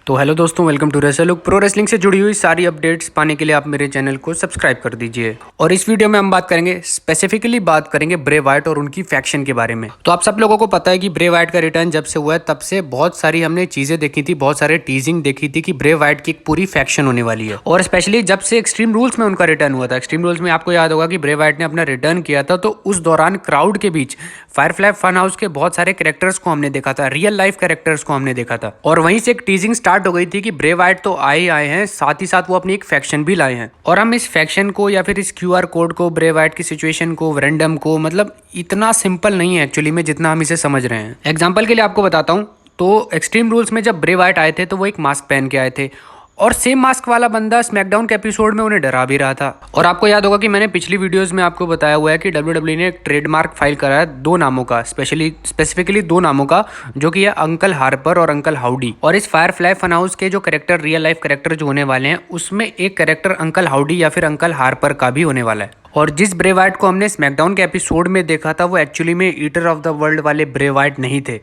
तो हेलो दोस्तों, welcome to रेसलुक। Pro wrestling से जुड़ी हुई सारी अपडेट्स पाने के लिए आप मेरे चैनल को सब्सक्राइब कर दीजिए। और इस वीडियो में हम स्पेसिफिकली बात करेंगे ब्रे वाइट और उनकी फैक्शन के बारे में। तो आप सब लोगों को पता है कि ब्रे वाइट का रिटर्न जब से हुआ है तब से बहुत सारी हमने चीजें देखी थी, बहुत सारे टीजिंग देखी थी कि ब्रे वाइट की एक पूरी फैक्शन होने वाली है। और स्पेशली जब से एक्सट्रीम रूल्स में उनका रिटर्न हुआ था, एक्सट्रीम रूल्स में आपको याद होगा कि ब्रे वाइट ने अपना रिटर्न किया था, तो उस दौरान क्राउड के बीच फायरफ्लाई फन हाउस के बहुत सारे कैरेक्टर्स को हमने देखा था, रियल लाइफ कैरेक्टर्स को हमने देखा था। और वहीं से एक टीजिंग स्टार्ट हो गई थी कि ब्रे वाइट तो आए हैं, साथ ही साथ वो अपनी एक फैक्शन भी लाए हैं। और हम इस फैक्शन को या फिर इस क्यूआर कोड को, ब्रे वाइट की सिचुएशन को, रैंडम को, मतलब इतना सिंपल नहीं है एक्चुअली में जितना हम इसे समझ रहे हैं। एग्जाम्पल के लिए आपको बताता हूँ, तो एक्सट्रीम रूल्स में जब ब्रे वाइट आए थे तो वो एक मास्क पहन के आए थे, और सेम मास्क वाला बंदा स्मैकडाउन के एपिसोड में उन्हें डरा भी रहा था। और आपको याद होगा कि मैंने पिछली वीडियोस में आपको बताया हुआ है कि WWE ने एक ट्रेडमार्क फाइल करा है दो नामों का, स्पेसिफिकली दो नामों का, जो कि है अंकल हार्पर और अंकल हाउडी। और इस फायरफ्लाई फन हाउस के जो कैरेक्टर, रियल लाइफ कैरेक्टर जो होने वाले हैं, उसमें एक कैरेक्टर अंकल हाउडी या फिर अंकल हार्पर का भी होने वाला है। और जिस ब्रे वाइट को हमने स्मैकडाउन के एपिसोड में देखा था वो एक्चुअली में ईटर ऑफ द वर्ल्ड वाले ब्रे वाइट नहीं थे,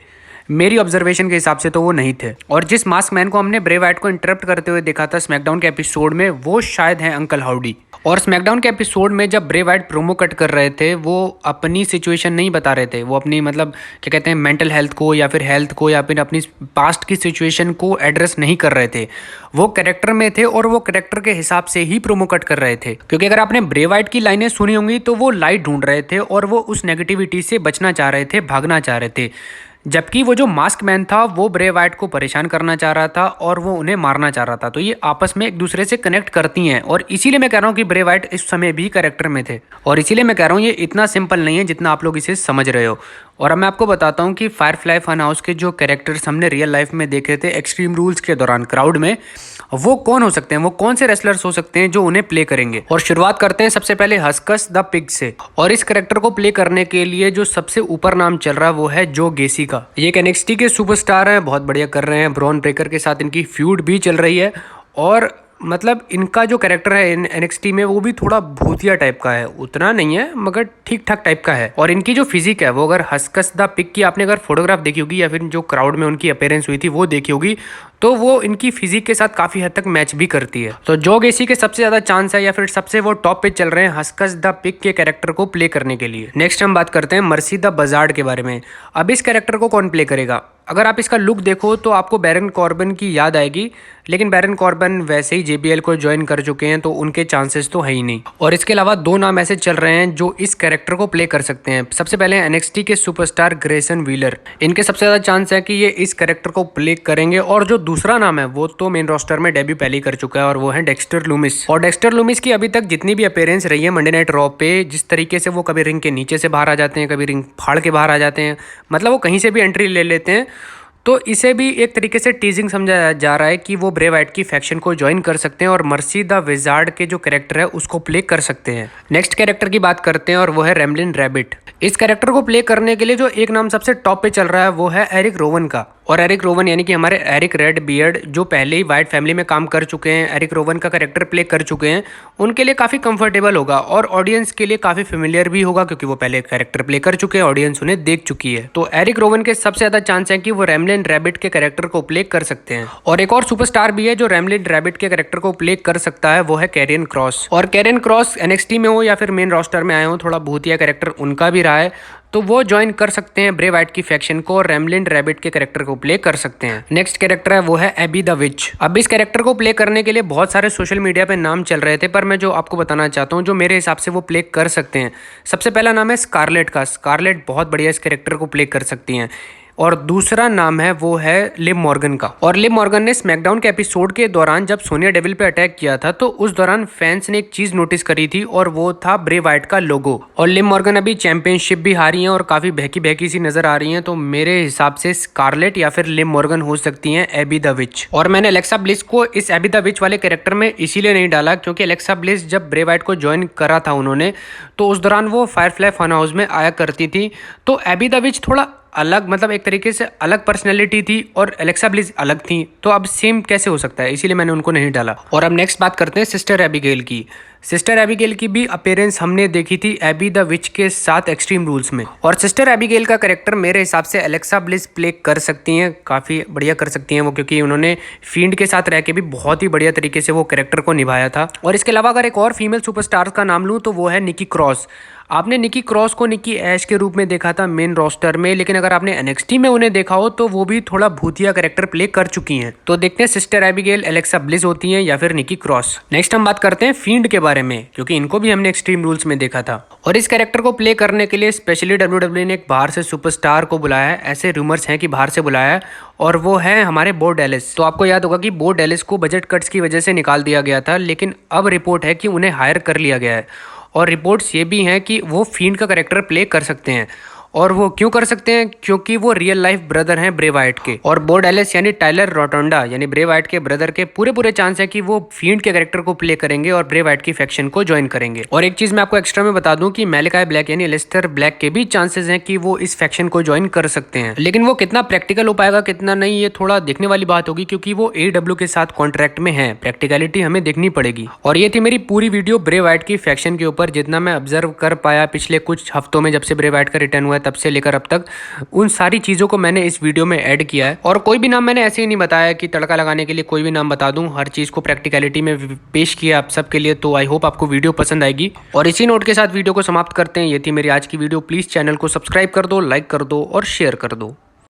मेरी ऑब्जर्वेशन के हिसाब से तो वो नहीं थे। और जिस मास्क मैन को हमने ब्रे वाइट को इंटरप्ट करते हुए देखा था स्मैकडाउन के एपिसोड में, वो शायद हैं अंकल हाउडी। और स्मैकडाउन के एपिसोड में जब ब्रे वाइट प्रोमो कट कर रहे थे, वो अपनी सिचुएशन नहीं बता रहे थे, वो अपनी मतलब क्या कहते हैं, मेंटल हेल्थ को या फिर हेल्थ को या फिर अपनी पास्ट की सिचुएशन को एड्रेस नहीं कर रहे थे। वो कैरेक्टर में थे और वो कैरेक्टर के हिसाब से ही प्रोमो कट कर रहे थे। क्योंकि अगर आपने ब्रे वाइट की लाइनें सुनी होंगी तो वो लाइट ढूंढ रहे थे और वो उस नेगेटिविटी से बचना चाह रहे थे, भागना चाह रहे थे। जबकि वो जो मास्क मैन था वो ब्रे वाइट को परेशान करना चाह रहा था और वो उन्हें मारना चाह रहा था। तो ये आपस में एक दूसरे से कनेक्ट करती हैं, और इसीलिए मैं कह रहा हूँ कि ब्रे वाइट इस समय भी कैरेक्टर में थे। और इसीलिए मैं कह रहा हूँ ये इतना सिंपल नहीं है जितना आप लोग इसे समझ रहे हो। और अब मैं आपको बताता हूँ कि फायरफ्लाई फन हाउस के जो कैरेक्टर्स हमने रियल लाइफ में देखे थे एक्सट्रीम रूल्स के दौरान क्राउड में, वो कौन हो सकते हैं, वो कौन से रेसलर्स हो सकते हैं जो उन्हें प्ले करेंगे। और शुरुआत करते हैं सबसे पहले हस्कस द पिग से। और इस कैरेक्टर को प्ले करने के लिए जो सबसे ऊपर नाम चल रहा है वो है जो गेसी का। ये एक NXT के सुपरस्टार हैं, बहुत बढ़िया कर रहे हैं। ब्रॉन ब्रेकर के साथ इनकी फ्यूड भी चल रही है, और मतलब इनका जो कैरेक्टर है NXT में वो भी थोड़ा भूतिया टाइप का है, उतना नहीं है मगर ठीक ठाक टाइप का है। और इनकी जो फिजिक है वो, अगर हस्कस द पिग की आपने अगर फोटोग्राफ देखी होगी या फिर जो क्राउड में उनकी अपीयरेंस हुई थी वो देखी होगी, तो वो इनकी फिजिक के साथ काफी हद तक मैच भी करती है। तो जो गेसी के सबसे ज्यादा चांस है या फिर सबसे वो टॉप पे चल रहे हैं हस्कस द पिग के कैरेक्टर को प्ले करने के लिए। नेक्स्ट हम बात करते हैं मर्सी द बजार्ड के बारे में। अब इस कैरेक्टर को कौन प्ले करेगा? अगर आप इसका लुक देखो तो आपको बैरन कॉर्बन की याद आएगी, लेकिन बैरन कॉर्बन वैसे ही JBL को ज्वाइन कर चुके हैं तो उनके चांसेस तो है ही नहीं। और इसके अलावा दो नाम ऐसे चल रहे हैं जो इस कैरेक्टर को प्ले कर सकते हैं। सबसे पहले NXT के सुपरस्टार ग्रेसन व्हीलर, इनके सबसे ज्यादा चांस है कि ये इस कैरेक्टर को प्ले करेंगे। और जो दूसरा नाम है वो तो मेन रोस्टर में डेब्यू पहले ही कर चुका है, और वो है डेक्स्टर लूमिस। और डेक्स्टर लूमिस की अभी तक जितनी भी अपीयरेंस रही है मंडे नाइट रॉ पे, जिस तरीके से वो कभी रिंग के नीचे से बाहर आ जाते हैं, कभी रिंग फाड़ के बाहर आ जाते हैं, मतलब वो कहीं से भी एंट्री ले लेते हैं, तो इसे भी एक तरीके से टीजिंग समझा जा रहा है कि वो ब्रे वाइट की फैक्शन को ज्वाइन कर सकते हैं और मर्सी द विजार्ड के जो कैरेक्टर है उसको प्ले कर सकते हैं। नेक्स्ट कैरेक्टर की बात करते हैं और वो है रेमलिन रैबिट। इस कैरेक्टर को प्ले करने के लिए जो एक नाम सबसे टॉप पे चल रहा है वो है एरिक रोवन का। और एरिक रोवन यानी कि हमारे एरिक रेड बियर्ड, जो पहले ही वाइट फैमिली में काम कर चुके हैं, एरिक रोवन का कैरेक्टर प्ले कर चुके हैं, उनके लिए काफ़ी कंफर्टेबल होगा और ऑडियंस के लिए काफ़ी फेमिलियर भी होगा, क्योंकि वो पहले कैरेक्टर प्ले कर चुके हैं, ऑडियंस उन्हें देख चुकी है। तो एरिक रोवन के सबसे ज़्यादा चांस है कि वो रेमलिन रैबिट के कैरेक्टर को प्ले कर सकते हैं। और एक और सुपरस्टार भी है जो रेमलिन रैबिट के कैरेक्टर को प्ले कर सकता है, वो है कैरियन क्रॉस। और कैरियन क्रॉस NXT में हो या फिर मेन रोस्टर में आए हो, थोड़ा भूतिया कैरेक्टर उनका भी रहा है, तो वो ज्वाइन कर सकते हैं ब्रे वाइट की फैक्शन को और रेमलिन रैबिट के कैरेक्टर को प्ले कर सकते हैं। नेक्स्ट कैरेक्टर है वो है एबी द विच। अब इस कैरेक्टर को प्ले करने के लिए बहुत सारे सोशल मीडिया पे नाम चल रहे थे, पर मैं जो आपको बताना चाहता हूँ जो मेरे हिसाब से वो प्ले कर सकते हैं, सबसे पहला नाम है स्कारलेट का। स्कारलेट बहुत बढ़िया इस कैरेक्टर को प्ले कर सकती हैं। और दूसरा नाम है वो है लिव मॉर्गन का। और लिव मॉर्गन ने स्मैकडाउन के एपिसोड के दौरान जब सोनिया डेविल पे अटैक किया था तो उस दौरान फैंस ने एक चीज नोटिस करी थी और वो था ब्रे वाइट का लोगो। और लिव मॉर्गन अभी चैंपियनशिप भी हारी हैं और काफी बहकी बहकी सी नजर आ रही हैं, तो मेरे हिसाब से स्कारलेट या फिर लिव मॉर्गन हो सकती हैं एबी द विच। और मैंने एलेक्सा ब्लिस को इस एबी द विच वाले कैरेक्टर में इसीलिए नहीं डाला क्योंकि एलेक्सा ब्लिस जब ब्रे वाइट को ज्वाइन करा था उन्होंने, तो उस दौरान वो फायरफ्लाई फन हाउस में आया करती थी, तो एबी द विच थोड़ा अलग, मतलब एक तरीके से अलग पर्सनैलिटी थी और एलेक्सा ब्लिस अलग थी, तो अब सेम कैसे हो सकता है, इसीलिए मैंने उनको नहीं डाला। और अब नेक्स्ट बात करते हैं सिस्टर एबिगेल की। सिस्टर एबिगेल की भी अपीयरेंस हमने देखी थी एबी द विच के साथ एक्सट्रीम रूल्स में, और सिस्टर एबिगेल का कैरेक्टर मेरे हिसाब से एलेक्सा ब्लिस प्ले कर सकती हैं, काफ़ी बढ़िया कर सकती हैं वो, क्योंकि उन्होंने फील्ड के साथ रह के भी बहुत ही बढ़िया तरीके से वो कैरेक्टर को निभाया था। और इसके अलावा अगर एक और फीमेल सुपरस्टार का नाम लूँ तो वो है निकी क्रॉस। आपने निकी क्रॉस को निकी ऐश के रूप में देखा था मेन रोस्टर में, लेकिन अगर आपने एनएक्सटी में उन्हें देखा हो तो वो भी थोड़ा भूतिया कैरेक्टर प्ले कर चुकी हैं। तो देखते हैं सिस्टर एबिगेल एलेक्सा ब्लिस होती हैं या फिर निकी क्रॉस। नेक्स्ट हम बात करते हैं फील्ड के बारे में, क्योंकि इनको भी हमने एक्सट्रीम रूल्स में देखा था, और इस कैरेक्टर को प्ले करने के लिए स्पेशली WWE ने एक बाहर से सुपरस्टार को बुलाया है। ऐसे रूमर्स हैं कि बाहर से बुलाया है, और वो है हमारे बो डेलिस। तो आपको याद होगा कि बो डेलिस को बजट कट्स की वजह से निकाल दिया गया था, लेकिन अब रिपोर्ट है कि उन्हें हायर कर लिया गया है, और रिपोर्ट्स ये भी हैं कि वो फील्ड का कैरेक्टर प्ले कर सकते हैं। और वो क्यों कर सकते हैं? क्योंकि वो रियल लाइफ ब्रदर हैं ब्रे वाइट के, और बो डेलिस यानी टाइलर रोटोंडा यानी ब्रे वाइट के ब्रदर के पूरे चांस है कि वो फील्ड के कैरेक्टर को प्ले करेंगे और ब्रे वाइट की फैक्शन को ज्वाइन करेंगे। और एक चीज मैं आपको एक्स्ट्रा में बता दूं कि मैलिकाई ब्लैक यानी एलिस्टर ब्लैक के भी चांसेस हैं कि वो इस फैक्शन को ज्वाइन कर सकते हैं, लेकिन वो कितना प्रैक्टिकल हो पाएगा कितना नहीं, ये थोड़ा देखने वाली बात होगी, क्योंकि वो AEW के साथ कॉन्ट्रैक्ट में है। प्रैक्टिकलिटी हमें देखनी पड़ेगी। और ये थी मेरी पूरी वीडियो ब्रे वाइट की फैक्शन के ऊपर। जितना मैं ऑब्जर्व कर पाया पिछले कुछ हफ्तों में, जब से ब्रे वाइट का रिटर्न हुआ है तब से लेकर अब तक, उन सारी चीजों को मैंने इस वीडियो में ऐड किया है। और कोई भी नाम मैंने ऐसे ही नहीं बताया कि तड़का लगाने के लिए कोई भी नाम बता दूं, हर चीज को प्रैक्टिकलिटी में पेश किया आप सबके लिए। तो आई होप आपको वीडियो पसंद आएगी, और इसी नोट के साथ वीडियो को समाप्त करते हैं। ये थी मेरी आज की वीडियो। प्लीज चैनल को सब्सक्राइब कर दो, लाइक कर दो और शेयर कर दो।